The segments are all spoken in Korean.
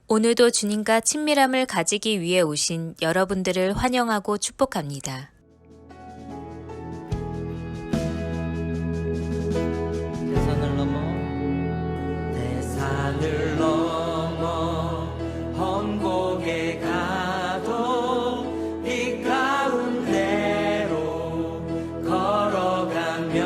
오늘도 주님과 친밀함을 가지기 위해 오신 여러분들을 환영하고 축복합니다. 대산을 넘어 험곡에 가도 빛 가운데로 걸어가면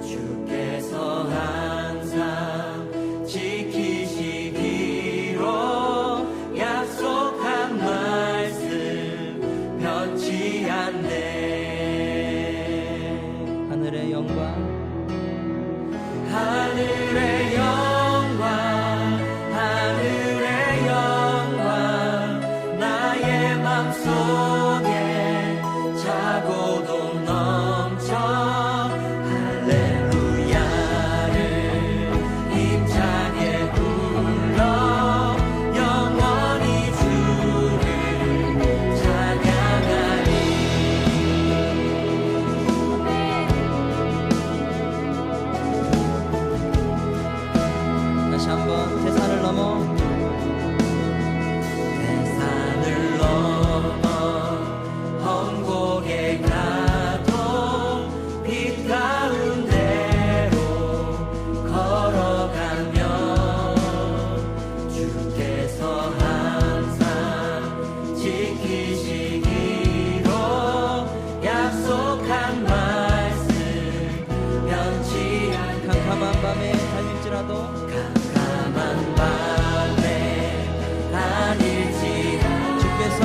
주께서 항상 지키시기로 약속한 말씀 변치 않네. 하늘의 영광 하늘의 영광 하늘의 영광 나의 맘속에 차고도 넘쳐 할렐루야를 힘차게 불러 영원히 주를 찬양하리. 다시 한번 대산을 넘어 대산을 넘어 험곡에 가도 빛 가운데로 걸어가면 주께서 항상 지키시기로 약속한 말씀 변치 않게. 캄캄한 밤에 달릴지라도 캄캄한 밤에 다닐지라도 주께서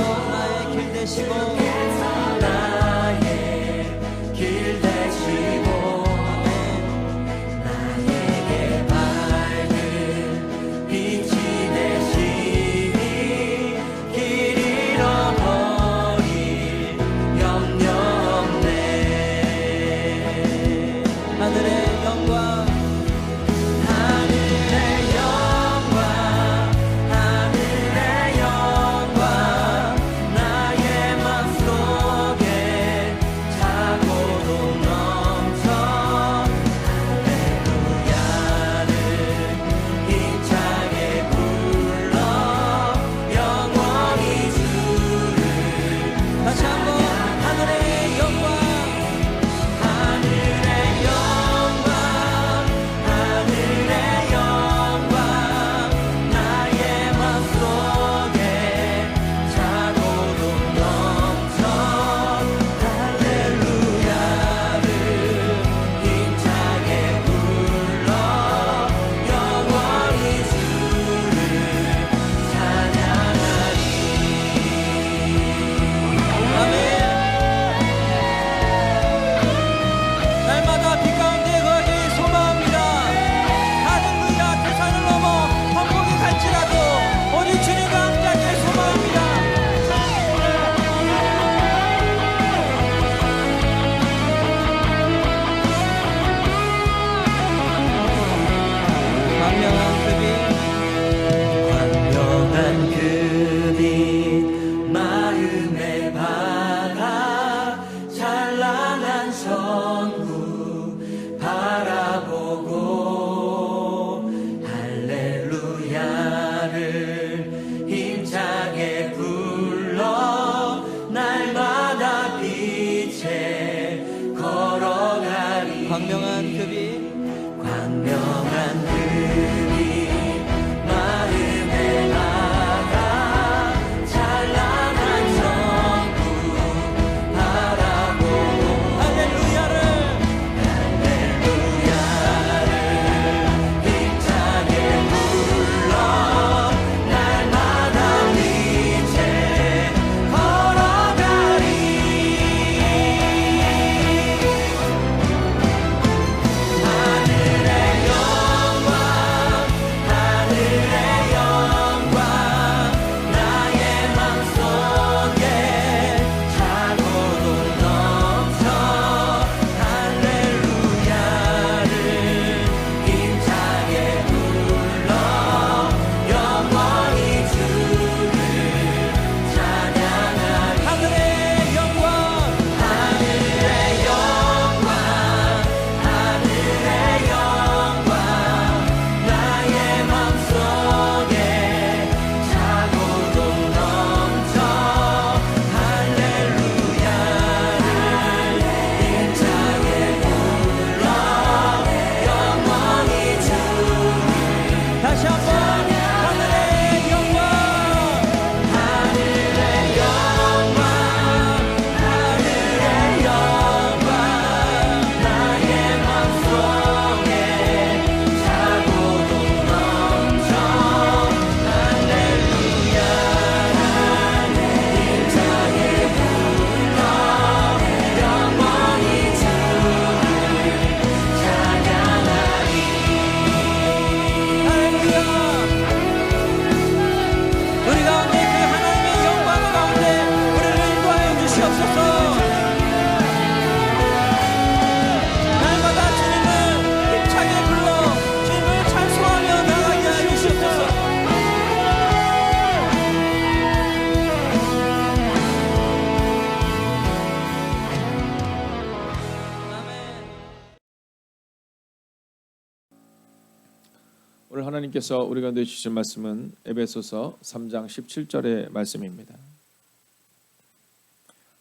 하나님께서 우리 가운데 주신 말씀은 에베소서 3장 17절의 말씀입니다.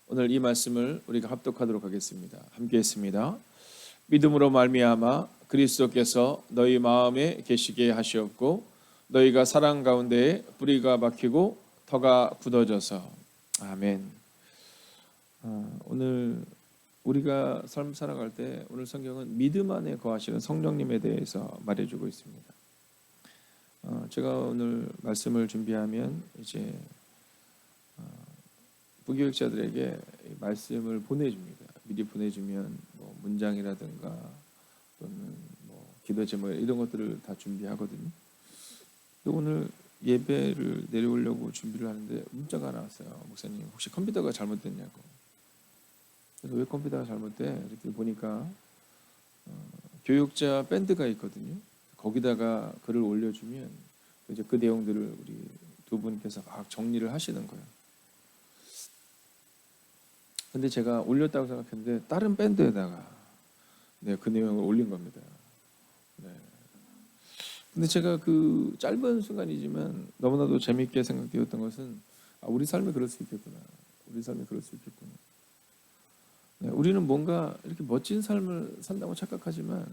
오늘 이 말씀을 우리가 합독하도록 하겠습니다. 함께 했습니다. 믿음으로 말미암아 그리스도께서 너희 마음에 계시게 하시었고 너희가 사랑 가운데에 뿌리가 박히고 터가 굳어져서. 아멘. 오늘 우리가 삶 살아갈 때 오늘 성경은 믿음 안에 거하시는 성령님에 대해서 말해주고 있습니다. 제가 오늘 말씀을 준비하면 이제 부교육자들에게 말씀을 보내줍니다. 미리 보내주면 뭐 문장이라든가 또는 뭐 기도 제목 이런 것들을 다 준비하거든요. 오늘 예배를 내려오려고 준비를 하는데 문자가 하나 왔어요. 목사님 혹시 컴퓨터가 잘못됐냐고. 그래서 왜 컴퓨터가 잘못돼? 이렇게 보니까 교육자 밴드가 있거든요. 거기다가 글을 올려주면 이제 그 내용들을 우리 두 분께서 막 정리를 하시는 거예요. 근데 제가 올렸다고 생각했는데 다른 밴드에다가 그 내용을 올린 겁니다. 근데 제가 그 짧은 순간이지만 너무나도 재미있게 생각되었던 것은 우리 삶이 그럴 수 있겠구나. 우리 삶이 그럴 수 있겠구나. 우리는 뭔가 이렇게 멋진 삶을 산다고 착각하지만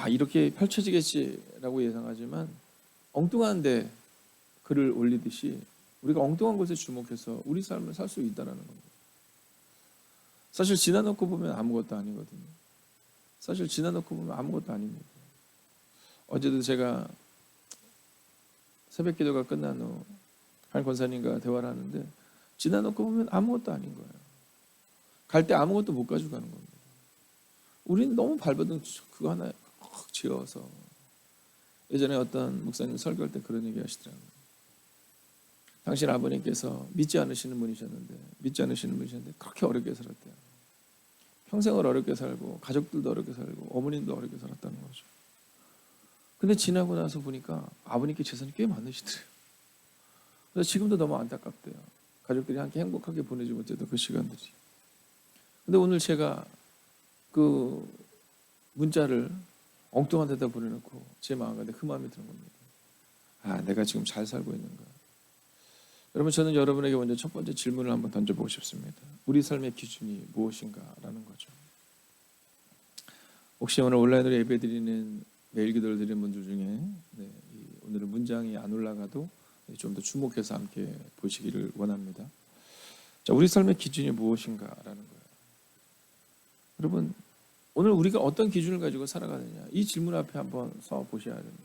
이렇게 펼쳐지겠지라고 예상하지만 엉뚱한데 글을 올리듯이 우리가 엉뚱한 곳에 주목해서 우리 삶을 살 수 있다는 겁니다. 사실 지나놓고 보면 아무것도 아니거든요. 사실 지나놓고 보면 아무것도 아닙니다. 어제도 제가 새벽 기도가 끝난 후 한 권사님과 대화를 하는데 지나놓고 보면 아무것도 아닌 거예요. 갈 때 아무것도 못 가지고 가는 겁니다. 우리는 너무 발버둥 그거 하나 콕 지어서 예전에 어떤 목사님 설교할 때 그런 얘기 하시더라고요. 당신 아버님께서 믿지 않으시는 분이셨는데 그렇게 어렵게 살았대요. 평생을 어렵게 살고 가족들도 어렵게 살고 어머님도 어렵게 살았다는 거죠. 근데 지나고 나서 보니까 아버님께 재산이 꽤 많으시더래요. 그래서 지금도 너무 안타깝대요. 가족들이 함께 행복하게 보내지 못했던 그 시간들이. 근데 오늘 제가 그 문자를 엉뚱한 데다 보내놓고 제 마음 가운데 그 마음이 드는 겁니다. 내가 지금 잘 살고 있는가. 여러분, 저는 여러분에게 먼저 첫 번째 질문을 한번 던져보고 싶습니다. 우리 삶의 기준이 무엇인가라는 거죠. 혹시 오늘 온라인으로 예배드리는 매일 기도를 드리는 분들 중에 오늘은 문장이 안 올라가도 좀 더 주목해서 함께 보시기를 원합니다. 자, 우리 삶의 기준이 무엇인가라는 거예요. 여러분, 오늘 우리가 어떤 기준을 가지고 살아가느냐, 이 질문 앞에 한번 서 보셔야 됩니다.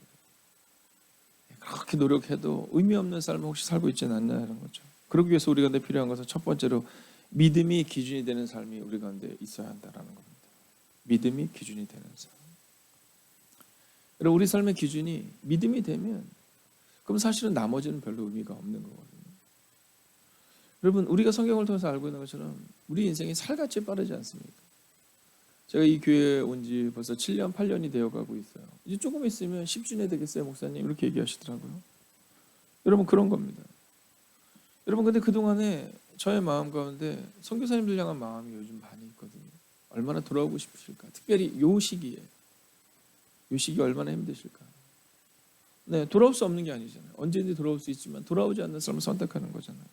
그렇게 노력해도 의미 없는 삶을 혹시 살고 있지는 않나라는 거죠. 그러기 위해서 우리 가운데 필요한 것은 첫 번째로 믿음이 기준이 되는 삶이 우리 가운데 있어야 한다는 겁니다. 믿음이 기준이 되는 삶. 여러분, 우리 삶의 기준이 믿음이 되면 그럼 사실은 나머지는 별로 의미가 없는 거거든요. 여러분, 우리가 성경을 통해서 알고 있는 것처럼 우리 인생이 살같이 빠르지 않습니까? 제가 이 교회에 온 지 벌써 7년, 8년이 되어가고 있어요. 이제 조금 있으면 10주년 되겠어요, 목사님. 이렇게 얘기하시더라고요. 여러분, 그런 겁니다. 여러분, 근데 그동안에 저의 마음 가운데 선교사님들 향한 마음이 요즘 많이 있거든요. 얼마나 돌아오고 싶으실까. 특별히 요 시기에. 요 시기 얼마나 힘드실까. 돌아올 수 없는 게 아니잖아요. 언제든지 돌아올 수 있지만 돌아오지 않는 삶을 선택하는 거잖아요.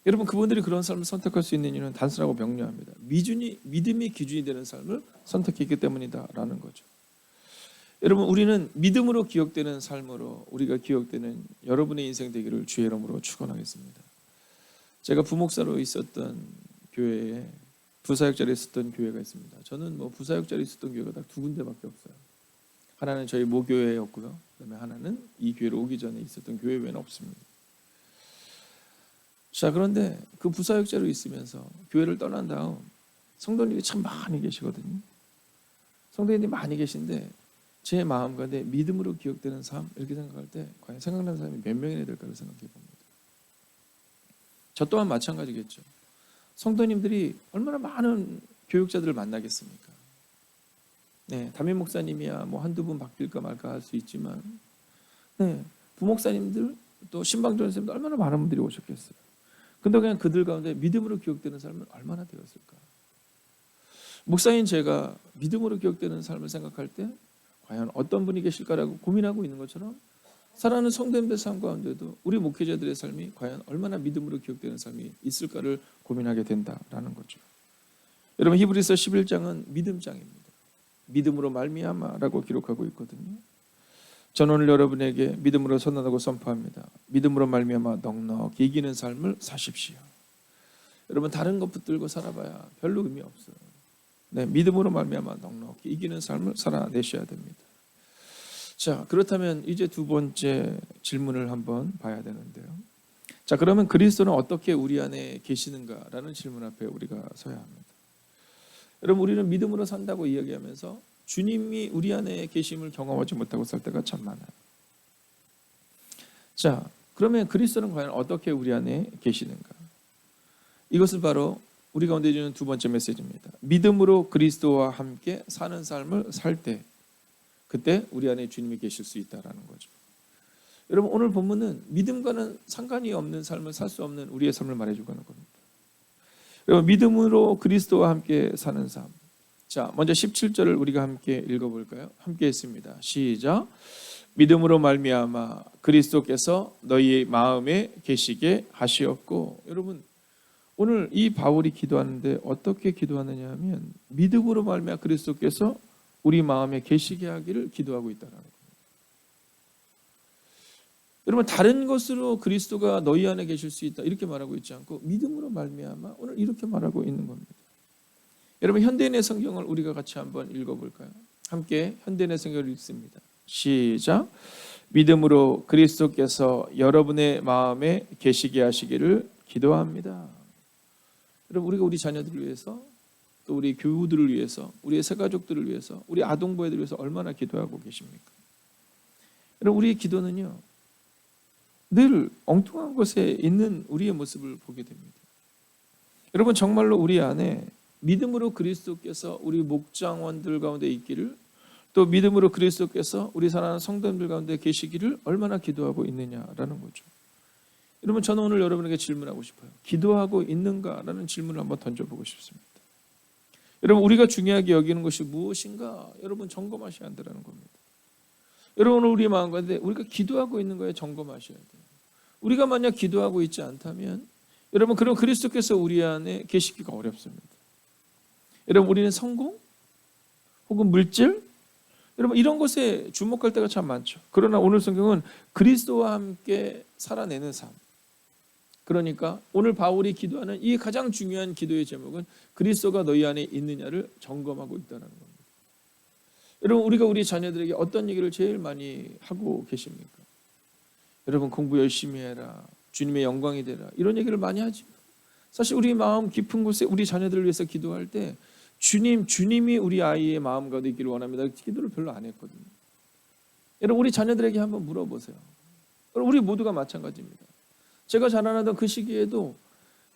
여러분, 그분들이 그런 삶을 선택할 수 있는 이유는 단순하고 명료합니다. 믿음이 기준이 되는 삶을 선택했기 때문이다라는 거죠. 여러분, 우리는 믿음으로 기억되는 삶으로 우리가 기억되는 여러분의 인생 되기를 주의 이름으로 축원하겠습니다. 제가 부목사로 있었던 교회에 부사역자로 있었던 교회가 있습니다. 저는 부사역자로 있었던 교회가 딱 두 군데밖에 없어요. 하나는 저희 모교회였고요. 그다음에 하나는 이 교회로 오기 전에 있었던 교회 외에는 없습니다. 자, 그런데 그 부사역자로 있으면서 교회를 떠난 다음 성도님이 참 많이 계시거든요. 성도님이 많이 계신데 제 마음 가운데 믿음으로 기억되는 삶 이렇게 생각할 때 과연 생각나는 사람이 몇 명이나 될까를 생각해 봅니다. 저 또한 마찬가지겠죠. 성도님들이 얼마나 많은 교육자들을 만나겠습니까? 담임 목사님이야 한두 분 바뀔까 말까 할 수 있지만 부목사님들 또 신방전 선생님들 얼마나 많은 분들이 오셨겠어요. 근데 그냥 그들 가운데 믿음으로 기억되는 삶은 얼마나 되었을까. 목사인 제가 믿음으로 기억되는 삶을 생각할 때 과연 어떤 분이 계실까라고 고민하고 있는 것처럼 사랑하는 성도님들 삶 가운데도 우리 목회자들의 삶이 과연 얼마나 믿음으로 기억되는 삶이 있을까를 고민하게 된다라는 거죠. 여러분 히브리서 11장은 믿음장입니다. 믿음으로 말미암아라고 기록하고 있거든요. 저는 오늘 여러분에게 믿음으로 선언하고 선포합니다. 믿음으로 말미암아 넉넉히 이기는 삶을 사십시오. 여러분 다른 것 붙들고 살아봐야 별로 의미 없어요. 네, 믿음으로 말미암아 넉넉히 이기는 삶을 살아내셔야 됩니다. 자, 그렇다면 이제 두 번째 질문을 한번 봐야 되는데요. 자, 그러면 그리스도는 어떻게 우리 안에 계시는가라는 질문 앞에 우리가 서야 합니다. 여러분 우리는 믿음으로 산다고 이야기하면서 주님이 우리 안에 계심을 경험하지 못하고 살 때가 참 많아요. 자, 그러면 그리스도는 과연 어떻게 우리 안에 계시는가? 이것을 바로 우리 가운데 주는 두 번째 메시지입니다. 믿음으로 그리스도와 함께 사는 삶을 살 때 그때 우리 안에 주님이 계실 수 있다라는 거죠. 여러분 오늘 본문은 믿음과는 상관이 없는 삶을 살 수 없는 우리의 삶을 말해주고 하는 겁니다. 여러분 믿음으로 그리스도와 함께 사는 삶. 자, 먼저 17절을 우리가 함께 읽어볼까요? 함께 했습니다. 시작. 믿음으로 말미암아 그리스도께서 너희 마음에 계시게 하시옵고. 여러분 오늘 이 바울이 기도하는데 어떻게 기도하느냐 하면 믿음으로 말미암아 그리스도께서 우리 마음에 계시게 하기를 기도하고 있다는 겁니다. 여러분 다른 것으로 그리스도가 너희 안에 계실 수 있다 이렇게 말하고 있지 않고 믿음으로 말미암아 오늘 이렇게 말하고 있는 겁니다. 여러분 현대인의 성경을 우리가 같이 한번 읽어볼까요? 함께 현대인의 성경을 읽습니다. 시작. 믿음으로 그리스도께서 여러분의 마음에 계시게 하시기를 기도합니다. 여러분 우리가 우리 자녀들을 위해서 또 우리 교우들을 위해서 우리의 새가족들을 위해서 우리 아동부회들을 위해서 얼마나 기도하고 계십니까? 여러분 우리의 기도는요 늘 엉뚱한 곳에 있는 우리의 모습을 보게 됩니다. 여러분 정말로 우리 안에 믿음으로 그리스도께서 우리 목장원들 가운데 있기를 또 믿음으로 그리스도께서 우리 사랑하는 성도님들 가운데 계시기를 얼마나 기도하고 있느냐라는 거죠. 여러분 저는 오늘 여러분에게 질문하고 싶어요. 기도하고 있는가라는 질문을 한번 던져보고 싶습니다. 여러분 우리가 중요하게 여기는 것이 무엇인가 여러분 점검하셔야 한다는 겁니다. 여러분 오늘 우리 마음 가운데 우리가 기도하고 있는 거에 점검하셔야 돼요. 우리가 만약 기도하고 있지 않다면 여러분 그럼 그리스도께서 우리 안에 계시기가 어렵습니다. 여러분 우리는 성공 혹은 물질 여러분 이런 것에 주목할 때가 참 많죠. 그러나 오늘 성경은 그리스도와 함께 살아내는 삶. 그러니까 오늘 바울이 기도하는 이 가장 중요한 기도의 제목은 그리스도가 너희 안에 있느냐를 점검하고 있다는 겁니다. 여러분 우리가 우리 자녀들에게 어떤 얘기를 제일 많이 하고 계십니까? 여러분 공부 열심히 해라. 주님의 영광이 되라. 이런 얘기를 많이 하지만 사실 우리 마음 깊은 곳에 우리 자녀들을 위해서 기도할 때 주님이 우리 아이의 마음 가운데 있기를 원합니다. 기도를 별로 안 했거든요. 여러분 우리 자녀들에게 한번 물어보세요. 우리 모두가 마찬가지입니다. 제가 자라나던 그 시기에도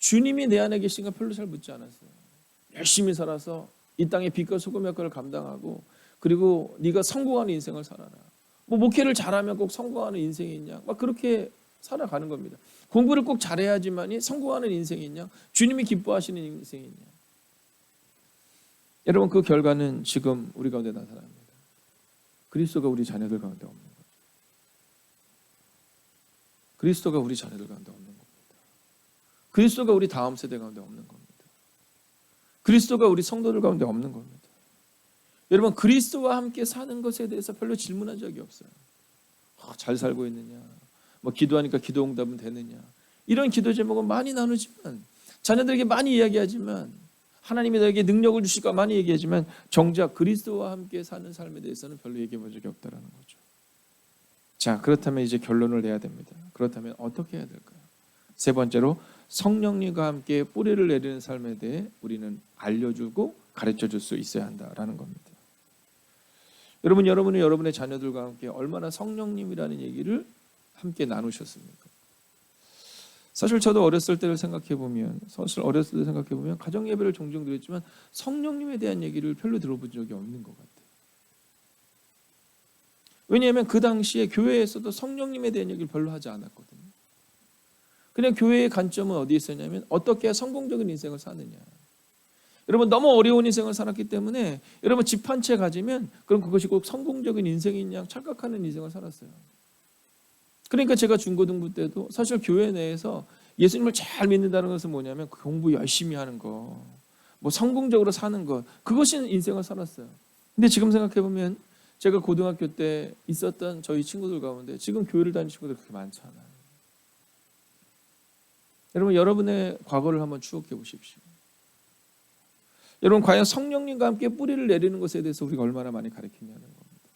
주님이 내 안에 계신가 별로 잘 묻지 않았어요. 열심히 살아서 이 땅의 빛과 소금 역할을 감당하고 그리고 네가 성공하는 인생을 살아라. 뭐 목회를 잘하면 꼭 성공하는 인생이 있냐? 막 그렇게 살아가는 겁니다. 공부를 꼭 잘해야지만이 성공하는 인생이 있냐? 주님이 기뻐하시는 인생이 있냐? 여러분 그 결과는 지금 우리 가운데 나타납니다. 그리스도가 우리 자녀들 가운데 없는 거죠. 그리스도가 우리 자녀들 가운데 없는 겁니다. 그리스도가 우리 다음 세대 가운데 없는 겁니다. 그리스도가 우리 성도들 가운데 없는 겁니다. 여러분 그리스도와 함께 사는 것에 대해서 별로 질문한 적이 없어요. 잘 살고 있느냐, 뭐 기도하니까 기도 응답은 되느냐 이런 기도 제목은 많이 나누지만 자녀들에게 많이 이야기하지만 하나님이 너에게 능력을 주실까 많이 얘기하지만 정작 그리스도와 함께 사는 삶에 대해서는 별로 얘기해 본 적이 없다는 거죠. 자 그렇다면 이제 결론을 내야 됩니다. 그렇다면 어떻게 해야 될까요? 세 번째로 성령님과 함께 뿌리를 내리는 삶에 대해 우리는 알려주고 가르쳐줄 수 있어야 한다라는 겁니다. 여러분이 여러분의 자녀들과 함께 얼마나 성령님이라는 얘기를 함께 나누셨습니까? 사실 저도 어렸을 때를 생각해 보면 가정 예배를 종종 드렸지만 성령님에 대한 얘기를 별로 들어본 적이 없는 것 같아요. 왜냐하면 그 당시에 교회에서도 성령님에 대한 얘기를 별로 하지 않았거든요. 그냥 교회의 관점은 어디에 있었냐면 어떻게 성공적인 인생을 사느냐. 여러분 너무 어려운 인생을 살았기 때문에 여러분 집 한 채 가지면 그럼 그것이 꼭 성공적인 인생인 양 착각하는 인생을 살았어요. 그러니까 제가 중고등부 때도 사실 교회 내에서 예수님을 잘 믿는다는 것은 뭐냐면 공부 열심히 하는 거, 뭐 성공적으로 사는 것, 그것이 인생을 살았어요. 근데 지금 생각해 보면 제가 고등학교 때 있었던 저희 친구들 가운데 지금 교회를 다니는 친구들 그렇게 많지 않아요. 여러분 여러분의 과거를 한번 추억해 보십시오. 여러분 과연 성령님과 함께 뿌리를 내리는 것에 대해서 우리가 얼마나 많이 가르쳤냐는 겁니다.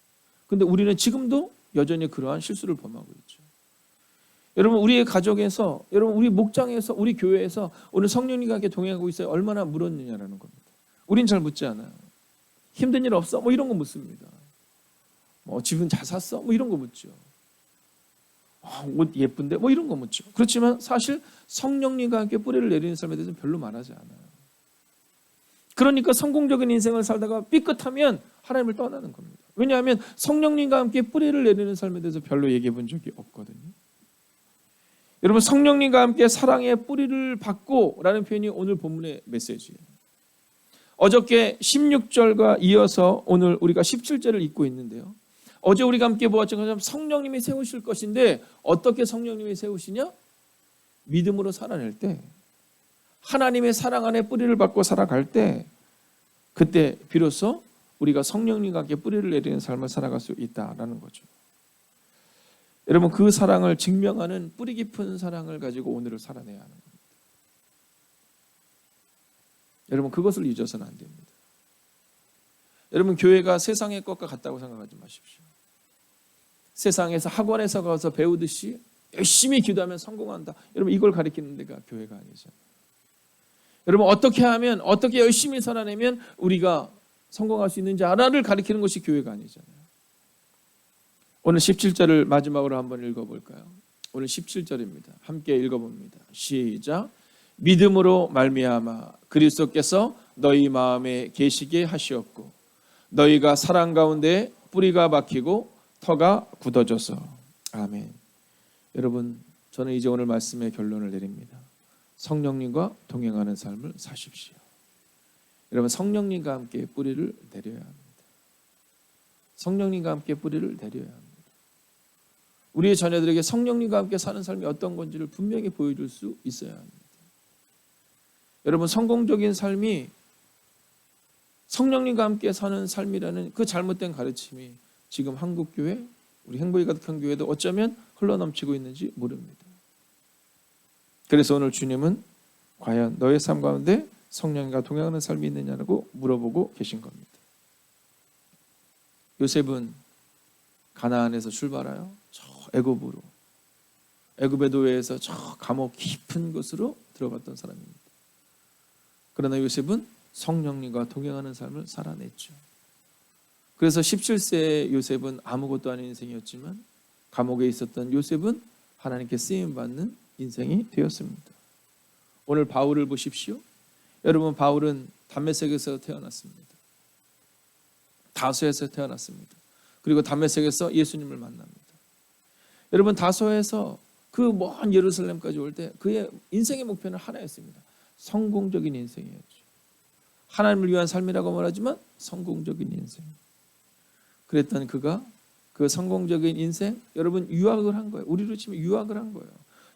그런데 우리는 지금도 여전히 그러한 실수를 범하고 있죠. 여러분 우리의 가족에서, 여러분 우리 목장에서, 우리 교회에서 오늘 성령님과 함께 동행하고 있어요. 얼마나 물었느냐라는 겁니다. 우린 잘 묻지 않아요. 힘든 일 없어? 뭐 이런 거 묻습니다. 뭐 집은 잘 샀어? 뭐 이런 거 묻죠. 옷 예쁜데? 뭐 이런 거 묻죠. 그렇지만 사실 성령님과 함께 뿌리를 내리는 삶에 대해서는 별로 말하지 않아요. 그러니까 성공적인 인생을 살다가 삐끗하면 하나님을 떠나는 겁니다. 왜냐하면 성령님과 함께 뿌리를 내리는 삶에 대해서 별로 얘기해 본 적이 없거든요. 여러분 성령님과 함께 사랑의 뿌리를 받고 라는 표현이 오늘 본문의 메시지예요. 어저께 16절과 이어서 오늘 우리가 17절을 읽고 있는데요. 어제 우리가 함께 보았던 것처럼 성령님이 세우실 것인데 어떻게 성령님이 세우시냐? 믿음으로 살아낼 때, 하나님의 사랑 안에 뿌리를 받고 살아갈 때, 그때 비로소 우리가 성령님과 함께 뿌리를 내리는 삶을 살아갈 수 있다라는 거죠. 여러분 그 사랑을 증명하는 뿌리 깊은 사랑을 가지고 오늘을 살아내야 하는 겁니다. 여러분 그것을 잊어서는 안 됩니다. 여러분 교회가 세상의 것과 같다고 생각하지 마십시오. 세상에서 학원에서 가서 배우듯이 열심히 기도하면 성공한다. 여러분 이걸 가리키는 데가 교회가 아니잖아요. 여러분 어떻게 하면, 어떻게 열심히 살아내면 우리가 성공할 수 있는지 하나를 가리키는 것이 교회가 아니잖아요. 오늘 17절을 마지막으로 한번 읽어볼까요? 오늘 17절입니다. 함께 읽어봅니다. 시작. 믿음으로 말미암아 그리스도께서 너희 마음에 계시게 하시었고 너희가 사랑 가운데 뿌리가 박히고 터가 굳어져서. 아멘. 여러분 저는 이제 오늘 말씀의 결론을 내립니다. 성령님과 동행하는 삶을 사십시오. 여러분 성령님과 함께 뿌리를 내려야 합니다. 성령님과 함께 뿌리를 내려야 합니다. 우리의 자녀들에게 성령님과 함께 사는 삶이 어떤 건지를 분명히 보여줄 수 있어야 합니다. 여러분 성공적인 삶이 성령님과 함께 사는 삶이라는 그 잘못된 가르침이 지금 한국교회, 우리 행복이 가득한 교회도 어쩌면 흘러넘치고 있는지 모릅니다. 그래서 오늘 주님은 과연 너의 삶 가운데 성령과 동행하는 삶이 있느냐고 물어보고 계신 겁니다. 요셉은 가나안에서 출발하여 저 애굽으로, 애굽의 노예에서 저 감옥 깊은 곳으로 들어갔던 사람입니다. 그러나 요셉은 성령님과 동행하는 삶을 살아냈죠. 그래서 17세의 요셉은 아무것도 아닌 인생이었지만 감옥에 있었던 요셉은 하나님께 쓰임받는 인생이 되었습니다. 오늘 바울을 보십시오. 여러분 바울은 담메색에서 태어났습니다. 다소에서 태어났습니다. 그리고 담메색에서 예수님을 만납니다. 여러분 다소에서 그 먼 예루살렘까지 올 때 그의 인생의 목표는 하나였습니다. 성공적인 인생이었죠. 하나님을 위한 삶이라고 말하지만 성공적인 인생. 그랬던 그가 그 성공적인 인생, 여러분 유학을 한 거예요. 우리로 치면 유학을 한 거예요.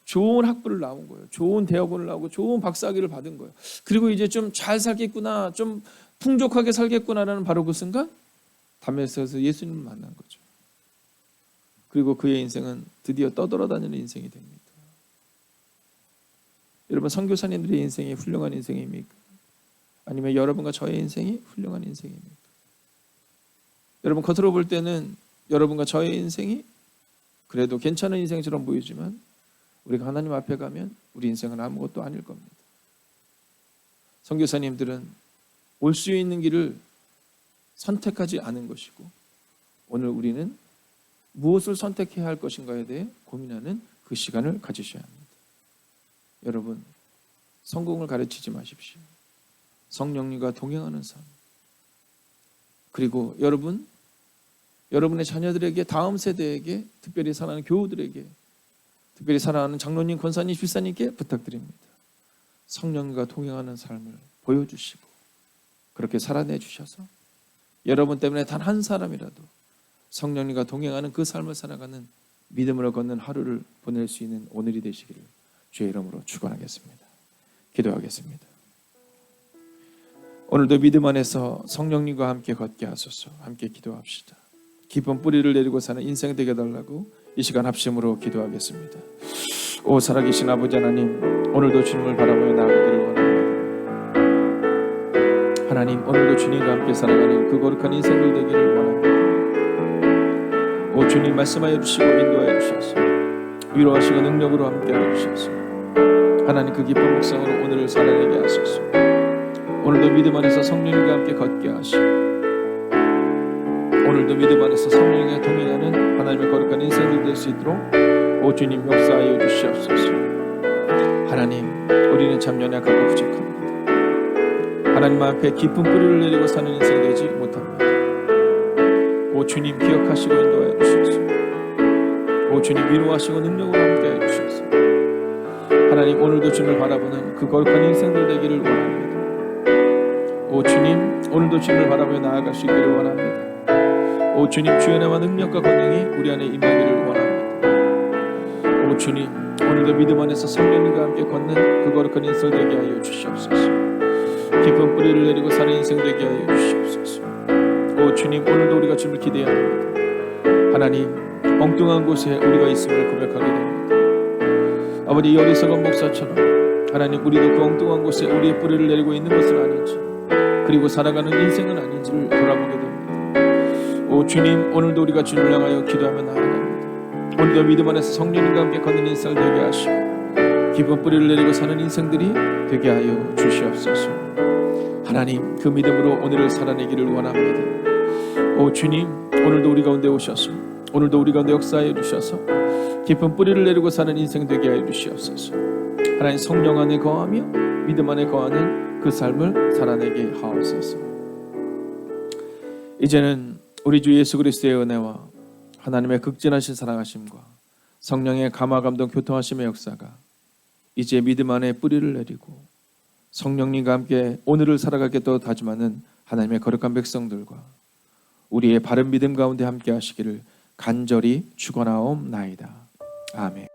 좋은 학부를 나온 거예요. 좋은 대학원을 나오고 좋은 박사학위를 받은 거예요. 그리고 이제 좀 잘 살겠구나, 좀 풍족하게 살겠구나라는 바로 그 순간 담메색에서 예수님을 만난 거죠. 그리고 그의 인생은 드디어 떠돌아다니는 인생이 됩니다. 여러분 선교사님들의 인생이 훌륭한 인생입니까? 아니면 여러분과 저의 인생이 훌륭한 인생입니까? 여러분 겉으로 볼 때는 여러분과 저의 인생이 그래도 괜찮은 인생처럼 보이지만 우리가 하나님 앞에 가면 우리 인생은 아무것도 아닐 겁니다. 선교사님들은 올 수 있는 길을 선택하지 않은 것이고 오늘 우리는 무엇을 선택해야 할 것인가에 대해 고민하는 그 시간을 가지셔야 합니다. 여러분 성공을 가르치지 마십시오. 성령님과 동행하는 삶. 그리고 여러분의 자녀들에게, 다음 세대에게, 특별히 사랑하는 교우들에게, 특별히 사랑하는 장로님, 권사님, 집사님께 부탁드립니다. 성령과 동행하는 삶을 보여주시고 그렇게 살아내 주셔서 여러분 때문에 단 한 사람이라도 성령님과 동행하는 그 삶을 살아가는 믿음으로 걷는 하루를 보낼 수 있는 오늘이 되시기를 주의 이름으로 축원하겠습니다. 기도하겠습니다. 오늘도 믿음 안에서 성령님과 함께 걷게 하소서. 함께 기도합시다. 깊은 뿌리를 내리고 사는 인생 되게 해달라고 이 시간 합심으로 기도하겠습니다. 오 살아계신 아버지 하나님, 오늘도 주님을 바라보며 나아가기를 원합니다. 하나님, 오늘도 주님과 함께 살아가는 그 거룩한 인생들 되기를 원합니다. 오 주님, 말씀하여 주시고 인도하여 주셔서 위로하시고 능력으로 함께하여 주셔서 하나님 그 기쁜 묵상으로 오늘을 살아내게 하소서. 오늘도 믿음 안에서 성령님과 함께 걷게 하시고 오늘도 믿음 안에서 성령님과 동행하는 하나님의 거룩한 인생들 될 수 있도록 오 주님 역사하여 주시옵소서. 하나님, 우리는 참 연약하고 부족합니다. 하나님 앞에 깊은 뿌리를 내리고 사는 인생 되지 못합니다. 오 주님 기억하시고 인도하여 주시옵소서. 오 주님 위로하시고 능력으로 함께하여 주시옵소서. 하나님, 오늘도 주님을 바라보는 그 거룩한 인생들 되기를 원합니다. 오 주님, 오늘도 주님을 바라보며 나아갈 수 있기를 원합니다. 오 주님, 주의 나와 능력과 권능이 우리 안에 임하기를 원합니다. 오 주님, 오늘도 믿음 안에서 성령님과 함께 걷는 그 거룩한 인생 되게 하여 주시옵소서. 깊은 뿌리를 내리고 사는 인생 되게 하여 주시옵소서. 오 주님, 오늘도 우리가 주님을 기대해야 합니다. 하나님, 엉뚱한 곳에 우리가 있음을 고백하게 됩니다. 아버지, 어리석은 목사처럼 하나님, 우리도 그 엉뚱한 곳에 우리의 뿌리를 내리고 있는 것은 아닌지, 그리고 살아가는 인생은 아닌지를 돌아보게 됩니다. 오 주님, 오늘도 우리가 주님을 향하여 기도하며 나아갑니다. 오늘도 믿음 안에서 성령님과 함께 걷는 인생을 되게 하시고 깊은 뿌리를 내리고 사는 인생들이 되게 하여 주시옵소서. 하나님, 그 믿음으로 오늘을 살아내기를 원합니다. 오 주님, 오늘도 우리 가운데 오셔서 오늘도 우리 가운데 역사하여 주셔서 깊은 뿌리를 내리고 사는 인생 되게 하여 주시옵소서. 하나님, 성령 안에 거하며 믿음 안에 거하는 그 삶을 살아내게 하옵소서. 이제는 우리 주 예수 그리스도의 은혜와 하나님의 극진하신 사랑하심과 성령의 감화 감동 교통하심의 역사가 이제 믿음 안에 뿌리를 내리고 성령님과 함께 오늘을 살아가겠다고 다짐하는 하나님의 거룩한 백성들과 우리의 바른 믿음 가운데 함께 하시기를 간절히 축원하옵나이다. 아멘.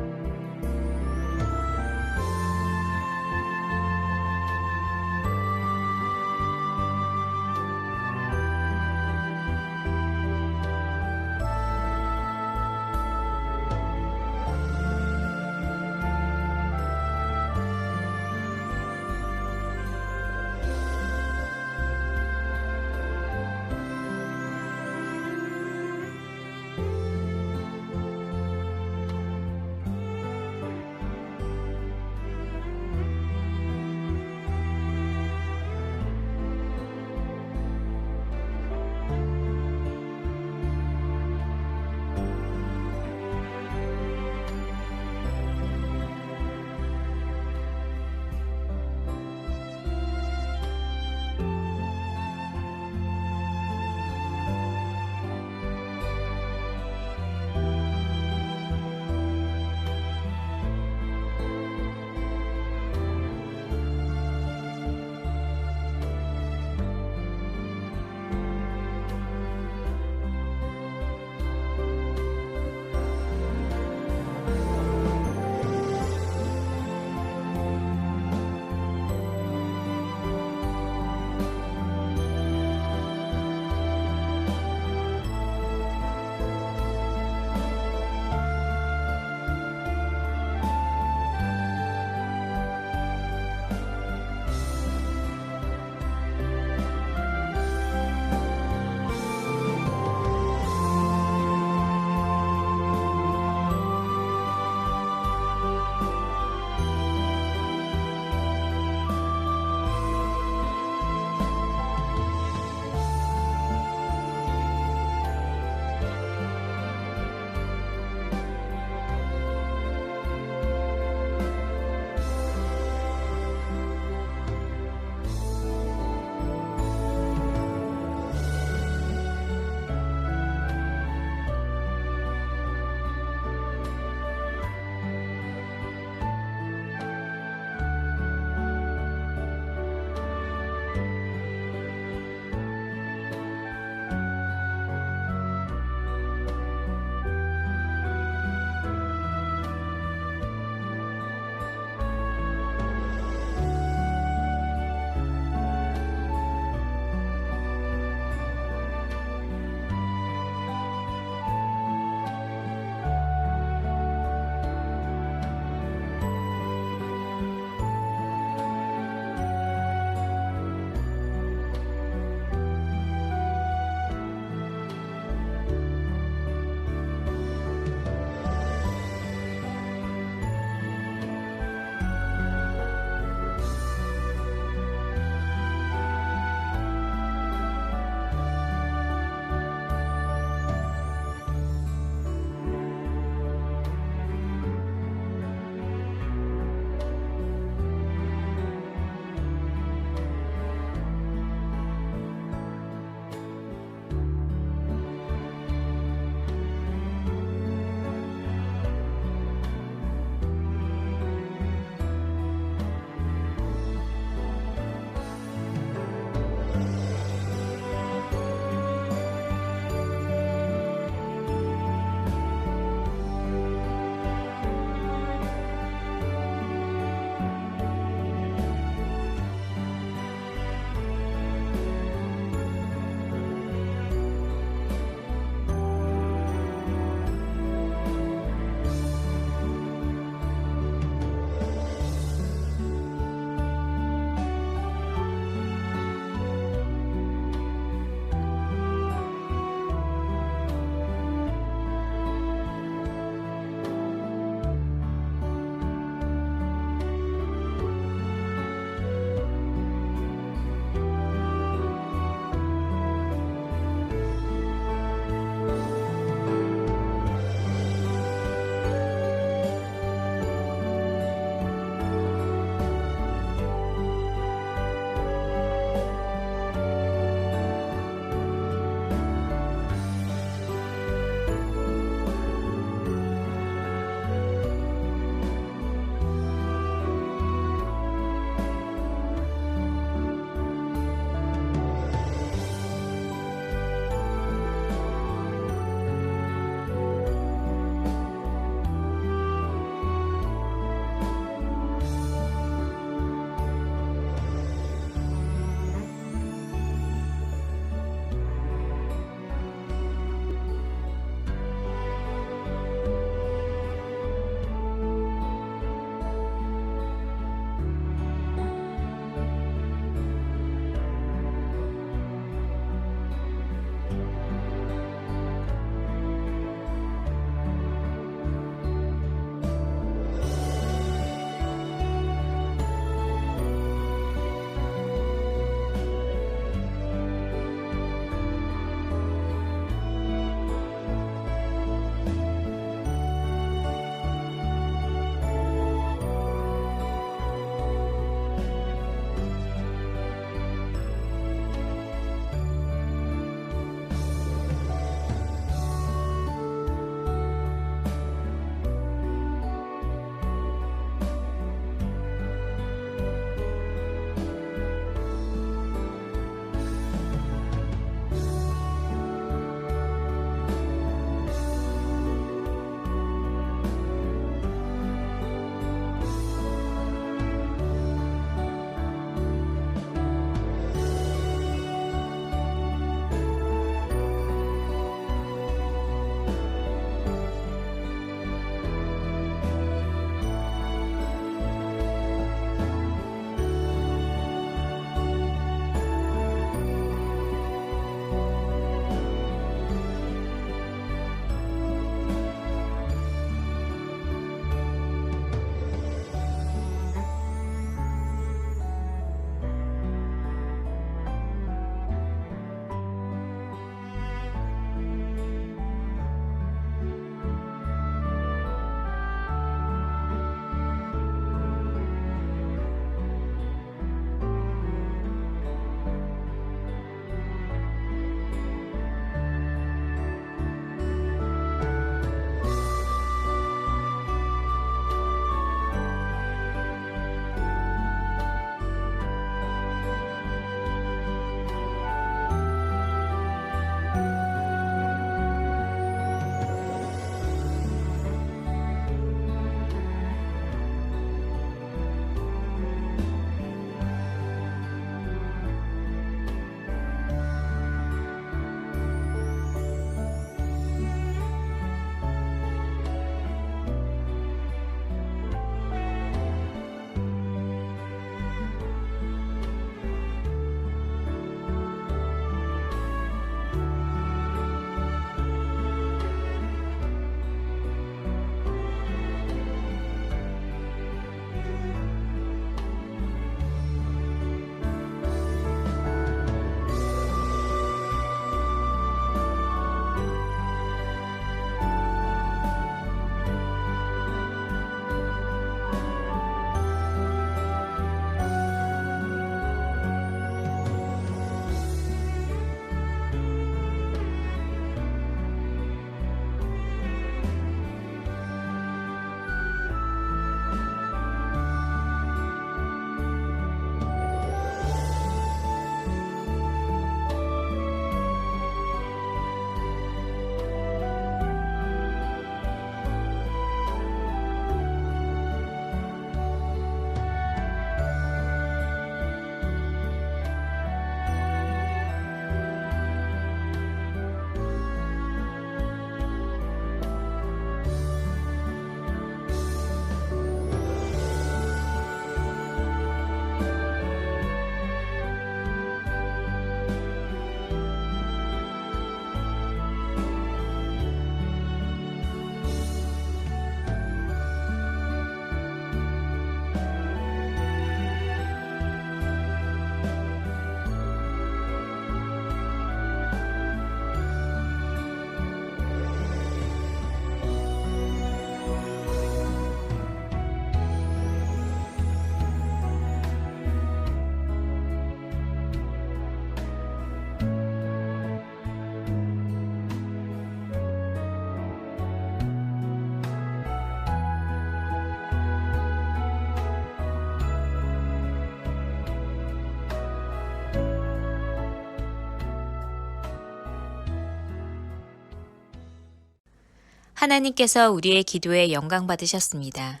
하나님께서 우리의 기도에 영광 받으셨습니다.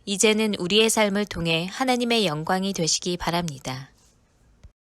이제는 우리의 삶을 통해 하나님의 영광이 되시기 바랍니다.